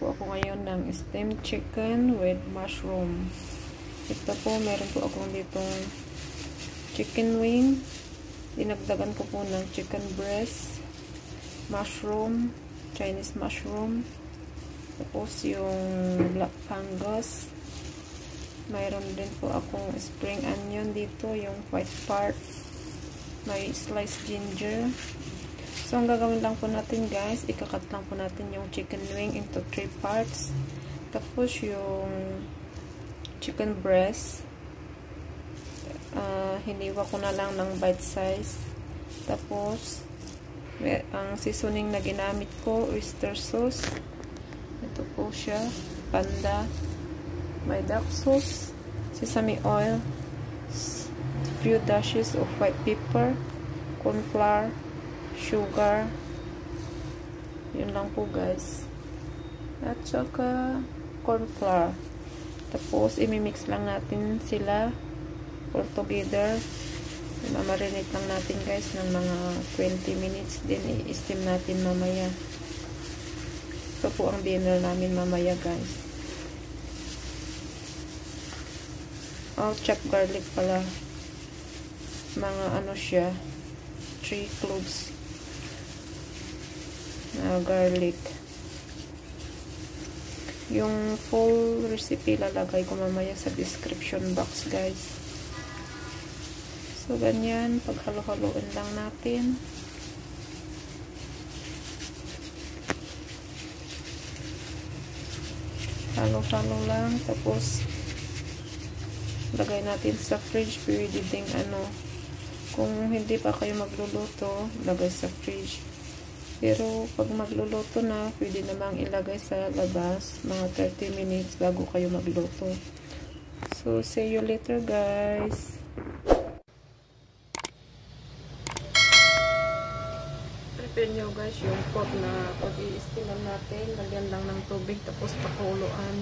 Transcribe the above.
po ako ngayon ng steamed chicken with mushroom. Ito po, meron po akong ditong chicken wing. Dinagdagan ko po ng chicken breast, mushroom, Chinese mushroom. Tapos yung black fungus. Mayroon din po akong spring onion dito, yung white part. May sliced ginger. So, ang gagawin lang po natin guys, ikakat lang po natin yung chicken wing into 3 parts. Tapos yung chicken breast, hiniwa ko na lang ng bite size. Tapos, ang seasoning na ginamit ko, oyster sauce. Ito po siya, panda. May dark sauce, sesame oil, few dashes of white pepper, corn flour, sugar. Yun lang po guys. At saka corn flour. Tapos imimix lang natin sila all together. Mamarinate lang natin guys ng mga 20 minutes. Then i-steam natin mamaya. Ito po ang dinner namin mamaya guys. Chopped garlic pala. Mga ano siya, 3 cloves na garlic. Yung full recipe lalagay ko mamaya sa description box guys. So ganyan, paghalo-haloin lang natin. Halo-halo lang, tapos lagay natin sa fridge. Pwede ding kung hindi pa kayo magluluto, lagay sa fridge. Pero pag magluluto na, pwede namang ilagay sa labas mga 30 minutes bago kayo magluto. So see you later guys. Prepare nyo guys yung pot na pag-i-steaman natin. Lagyan lang ng tubig tapos pakuluan.